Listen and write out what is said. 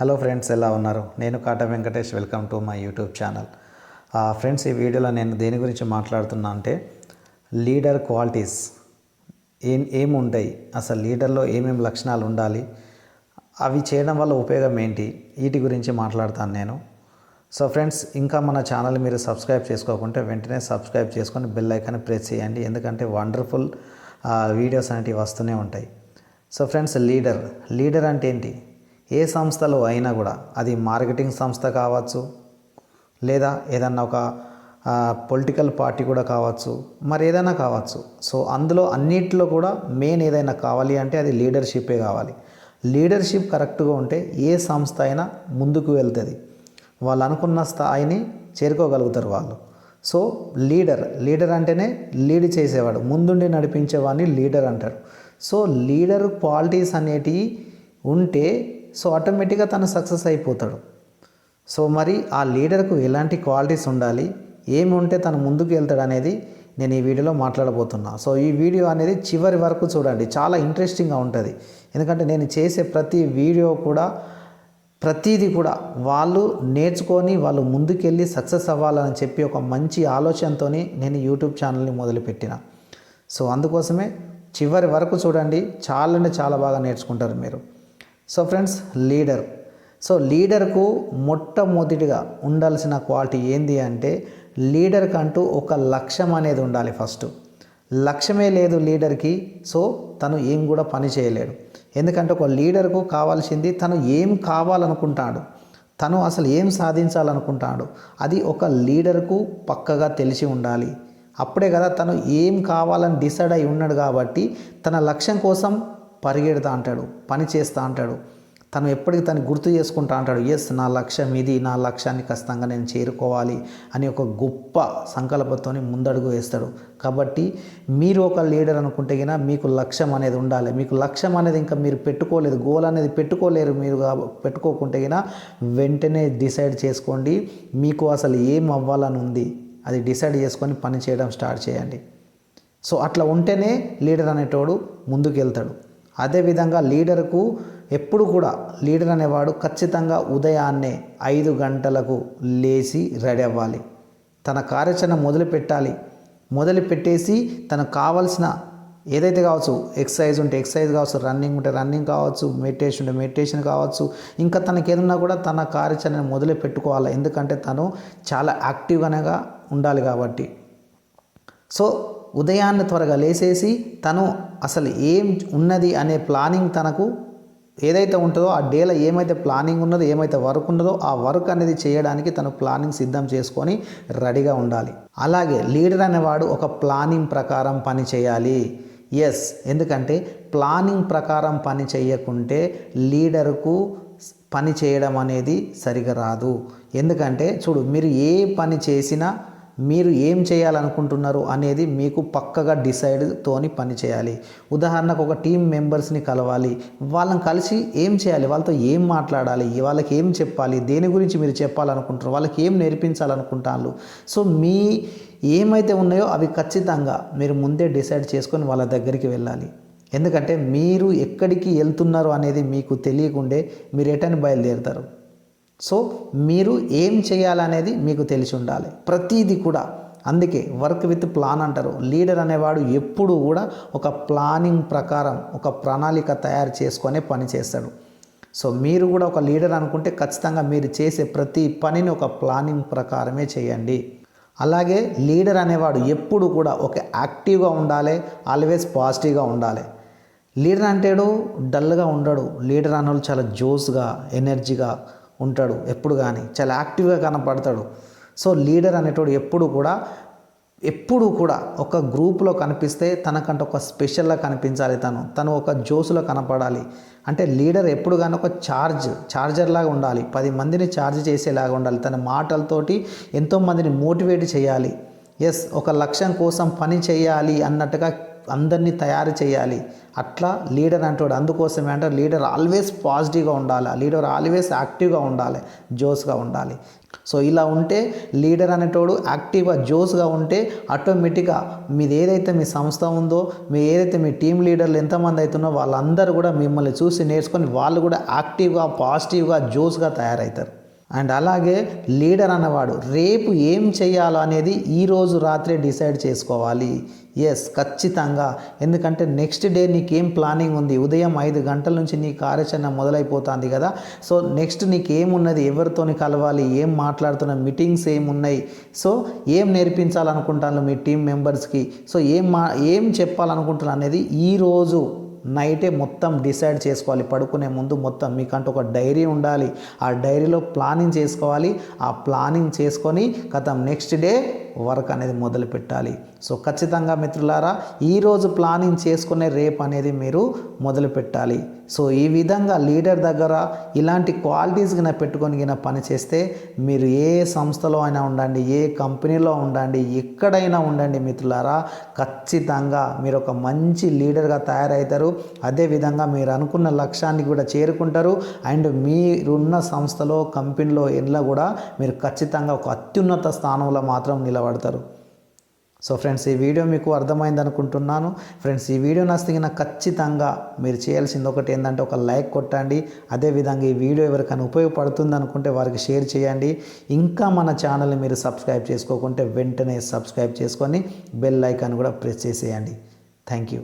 Hello friends, ఎలా ఉన్నారు? నేను Kata Venkatesh. Welcome to my YouTube channel. Friends, ఈ వీడియోలో నేను దేని గురించి మాట్లాడుతున్నా అంటే లీడర్ క్వాలిటీస్ ఏముంటాయి, అసలు లీడర్లో ఏమేమి లక్షణాలు ఉండాలి, అవి చేయడం వల్ల ఉపయోగం ఏంటి, వీటి గురించి మాట్లాడతాను నేను. సో ఫ్రెండ్స్, ఇంకా మన ఛానల్ మీరు సబ్స్క్రైబ్ చేసుకోకుంటే వెంటనే సబ్స్క్రైబ్ చేసుకొని బెల్ ఐకాన్ ప్రెస్ చేయండి, ఎందుకంటే వండర్ఫుల్ వీడియోస్ అనేవి వస్తూనే ఉంటాయి. సో ఫ్రెండ్స్, లీడర్ అంటే ఏంటి? ఏ సంస్థలో అయినా కూడా, అది మార్కెటింగ్ సంస్థ కావచ్చు, లేదా ఏదన్నా ఒక పొలిటికల్ పార్టీ కూడా కావచ్చు, మరి ఏదైనా కావచ్చు. సో అందులో అన్నిటిలో కూడా మెయిన్ ఏదైనా కావాలి అంటే అది లీడర్షిప్పే కావాలి. లీడర్షిప్ కరెక్ట్గా ఉంటే ఏ సంస్థ అయినా ముందుకు వెళ్తుంది, వాళ్ళు అనుకున్న స్థాయిని చేరుకోగలుగుతారు వాళ్ళు. సో లీడర్ అంటేనే లీడ్ చేసేవాడు, ముందుండి నడిపించేవాడిని లీడర్ అంటారు. సో లీడర్ క్వాలిటీస్ అనేటివి ఉంటే సో ఆటోమేటిక్గా తను సక్సెస్ అయిపోతాడు. సో మరి ఆ లీడర్కు ఎలాంటి క్వాలిటీస్ ఉండాలి, ఏమి ఉంటే తను ముందుకు వెళ్తాడు అనేది నేను ఈ వీడియోలో మాట్లాడబోతున్నా. సో ఈ వీడియో అనేది చివరి వరకు చూడండి, చాలా ఇంట్రెస్టింగ్గా ఉంటుంది. ఎందుకంటే నేను చేసే ప్రతి వీడియో కూడా ప్రతిదీ కూడా వాళ్ళు నేర్చుకొని వాళ్ళు ముందుకెళ్ళి సక్సెస్ అవ్వాలని చెప్పి ఒక మంచి ఆలోచనతో నేను యూట్యూబ్ ఛానల్ని మొదలుపెట్టిన. సో అందుకోసమే చివరి వరకు చూడండి, చాలా అంటే చాలా బాగా నేర్చుకుంటారు మీరు. సో ఫ్రెండ్స్, లీడర్కు మొట్టమొదటిగా ఉండాల్సిన క్వాలిటీ ఏంది అంటే లీడర్కి అంటూ ఒక లక్ష్యం అనేది ఉండాలి. ఫస్ట్ లక్ష్యమే లేదు లీడర్కి, సో తను ఏం కూడా పని చేయలేడు. ఎందుకంటే ఒక లీడర్కు కావాల్సింది తను ఏం కావాలనుకుంటాడు, తను అసలు ఏం సాధించాలనుకుంటాడు, అది ఒక లీడర్కు పక్కగా తెలిసి ఉండాలి. అప్పుడే కదా తను ఏం కావాలని డిసైడ్ అయి ఉన్నాడు, కాబట్టి తన లక్ష్యం కోసం పరిగెడతా అంటాడు, పని చేస్తూ అంటాడు. తను ఎప్పటికీ తను గుర్తు చేసుకుంటా అంటాడు, ఎస్ నా లక్ష్యం ఇది, నా లక్ష్యాన్ని ఖచ్చితంగా నేను చేరుకోవాలి అని ఒక గొప్ప సంకల్పంతో ముందడుగు వేస్తాడు. కాబట్టి మీరు ఒక లీడర్ అనుకుంటే గినా మీకు లక్ష్యం అనేది ఉండాలి. మీకు లక్ష్యం అనేది ఇంకా మీరు పెట్టుకోలేదు, గోల్ అనేది పెట్టుకోలేరు. మీరు పెట్టుకోకుంటే గినా వెంటనే డిసైడ్ చేసుకోండి, మీకు అసలు ఏం అవ్వాలని ఉంది అది డిసైడ్ చేసుకొని పని చేయడం స్టార్ట్ చేయండి. సో అట్లా ఉంటేనే లీడర్ అనేటోడు ముందుకు వెళ్తాడు. అదేవిధంగా లీడర్కు ఎప్పుడు కూడా లీడర్ అనేవాడు ఖచ్చితంగా ఉదయాన్నే 5 గంటలకు లేచి రెడీ అవ్వాలి, తన కార్యాచరణ మొదలుపెట్టేసి తనకు కావాల్సిన ఏదైతే కావచ్చు, ఎక్సర్సైజ్ ఉంటే ఎక్సర్సైజ్ కావచ్చు, రన్నింగ్ ఉంటే రన్నింగ్ కావచ్చు, మెడిటేషన్ ఉంటే మెడిటేషన్ కావచ్చు, ఇంకా తనకి ఏదన్నా కూడా తన కార్యాచరణ మొదలు పెట్టుకోవాలి. ఎందుకంటే తను చాలా యాక్టివ్గానే ఉండాలి కాబట్టి. సో ఉదయాన్నే త్వరగా లేచేసి తను అసలు ఏం ఉన్నది అనే ప్లానింగ్ తనకు ఏదైతే ఉంటుందో ఆ డేలో ఏమైతే ప్లానింగ్ ఉన్నదో, ఏమైతే వర్క్ ఉన్నదో ఆ వర్క్ అనేది చేయడానికి తను ప్లానింగ్ సిద్ధం చేసుకొని రెడీగా ఉండాలి. అలాగే లీడర్ అనేవాడు ఒక ప్లానింగ్ ప్రకారం పని చేయాలి. ఎస్, ఎందుకంటే ప్లానింగ్ ప్రకారం పని చేయకుంటే లీడర్కు పని చేయడం అనేది సరిగా రాదు. ఎందుకంటే చూడు, మీరు ఏ పని చేసినా మీరు ఏం చేయాలనుకుంటున్నారు అనేది మీకు పక్కగా డిసైడ్తోని పని చేయాలి. ఉదాహరణకు ఒక టీం మెంబర్స్ని కలవాలి, వాళ్ళని కలిసి ఏం చేయాలి, వాళ్ళతో ఏం మాట్లాడాలి, వాళ్ళకి ఏం చెప్పాలి, దేని గురించి మీరు చెప్పాలనుకుంటున్నారు, వాళ్ళకి ఏం నేర్పించాలనుకుంటారు. సో మీ ఏమైతే ఉన్నాయో అవి ఖచ్చితంగా మీరు ముందే డిసైడ్ చేసుకొని వాళ్ళ దగ్గరికి వెళ్ళాలి. ఎందుకంటే మీరు ఎక్కడికి వెళ్తున్నారు అనేది మీకు తెలియకుండే మీరు ఎటని బయలుదేరుతారు. సో మీరు ఏం చేయాలనేది మీకు తెలిసి ఉండాలి ప్రతిదీ కూడా. అందుకే వర్క్ విత్ ప్లాన్ అంటారు. లీడర్ అనేవాడు ఎప్పుడు కూడా ఒక ప్లానింగ్ ప్రకారం ఒక ప్రణాళిక తయారు చేసుకొనే పని చేస్తాడు. సో మీరు కూడా ఒక లీడర్ అనుకుంటే ఖచ్చితంగా మీరు చేసే ప్రతి పనిని ఒక ప్లానింగ్ ప్రకారమే చేయండి. అలాగే లీడర్ అనేవాడు ఎప్పుడు కూడా ఒక యాక్టివ్గా ఉండాలి, ఆల్వేస్ పాజిటివ్గా ఉండాలి. లీడర్ అంటాడు డల్గా ఉండడు. లీడర్ అనేవాడు చాలా జోస్గా ఎనర్జీగా ఉంటాడు, ఎప్పుడు కానీ చాలా యాక్టివ్గా కనపడతాడు. సో లీడర్ అనేటోడు ఎప్పుడు కూడా ఒక గ్రూప్లో కనిపిస్తే తనకంటే ఒక స్పెషల్గా కనిపించాలి, తను ఒక జోస్లో కనపడాలి. అంటే లీడర్ ఎప్పుడు కానీ ఒక చార్జర్ లాగా ఉండాలి, 10 మందిని ఛార్జ్ చేసేలాగా ఉండాలి. తన మాటలతోటి ఎంతోమందిని మోటివేట్ చేయాలి. ఎస్, ఒక లక్ష్యం కోసం పని చేయాలి అన్నట్టుగా అందరినీ తయారు చేయాలి. అట్లా లీడర్ అంటాడు. అందుకోసమే అంటారు లీడర్ ఆల్వేస్ పాజిటివ్గా ఉండాలి, లీడర్ ఆల్వేస్ యాక్టివ్గా ఉండాలి, జోస్గా ఉండాలి. సో ఇలా ఉంటే లీడర్ అనేటోడు యాక్టివ్గా జోస్గా ఉంటే ఆటోమేటిక్గా మీది ఏదైతే మీ సంస్థ ఉందో, ఏదైతే మీ టీం లీడర్లు ఎంతమంది అవుతున్నారో వాళ్ళందరూ కూడా మిమ్మల్ని చూసి నేర్చుకొని వాళ్ళు కూడా యాక్టివ్గా పాజిటివ్గా జోస్గా తయారవుతారు. అండ్ అలాగే లీడర్ అన్నవాడు రేపు ఏం చేయాలో అనేది ఈరోజు రాత్రే డిసైడ్ చేసుకోవాలి. ఎస్, ఖచ్చితంగా. ఎందుకంటే నెక్స్ట్ డే నీకేం ప్లానింగ్ ఉంది, ఉదయం 5 గంటల నుంచి నీ కార్యాచరణ మొదలైపోతుంది కదా. సో నెక్స్ట్ నీకేమున్నది, ఎవరితోని కలవాలి, ఏం మాట్లాడుతున్న, మీటింగ్స్ ఏమున్నాయి, సో ఏం నేర్పించాలనుకుంటాను మీ టీం మెంబర్స్కి, సో ఏం చెప్పాలనుకుంటున్నాను అనేది ఈరోజు నైటే మొత్తం డిసైడ్ చేసుకోవాలి. పడుకునే ముందు మొత్తం మీకంటూ ఒక డైరీ ఉండాలి, ఆ డైరీలో ప్లానింగ్ చేసుకోవాలి. ఆ ప్లానింగ్ చేసుకొని నెక్స్ట్ డే వర్క్ అనేది మొదలు పెట్టాలి. సో ఖచ్చితంగా మిత్రులారా ఈరోజు ప్లానింగ్ చేసుకునే రేపు అనేది మీరు మొదలు పెట్టాలి. సో ఈ విధంగా లీడర్ దగ్గర ఇలాంటి క్వాలిటీస్ గిన పెట్టుకొని గిన పని చేస్తే మీరు ఏ సంస్థలో అయినా ఉండండి, ఏ కంపెనీలో ఉండండి, ఎక్కడైనా ఉండండి మిత్రులారా, ఖచ్చితంగా మీరు ఒక మంచి లీడర్గా తయారవుతారు. అదేవిధంగా మీరు అనుకున్న లక్ష్యాన్ని కూడా చేరుకుంటారు. అండ్ మీరున్న సంస్థలో కంపెనీలో ఎలా కూడా మీరు ఖచ్చితంగా ఒక అత్యున్నత స్థానంలో మాత్రం నిలబడతారు. సో ఫ్రెండ్స్, ఈ వీడియో మీకు అర్థమైంది అనుకుంటున్నాను. ఫ్రెండ్స్, ఈ వీడియో నచ్చితే ఖచ్చితంగా మీరు చేయాల్సింది ఒకటి ఏంటంటే ఒక లైక్ కొట్టండి. అదేవిధంగా ఈ వీడియో ఎవరికైనా ఉపయోగపడుతుంది అనుకుంటే వారికి షేర్ చేయండి. ఇంకా మన ఛానల్ని మీరు సబ్స్క్రైబ్ చేసుకోకుంటే వెంటనే సబ్స్క్రైబ్ చేసుకొని బెల్ ఐకాన్ కూడా ప్రెస్ చేసేయండి. Thank you.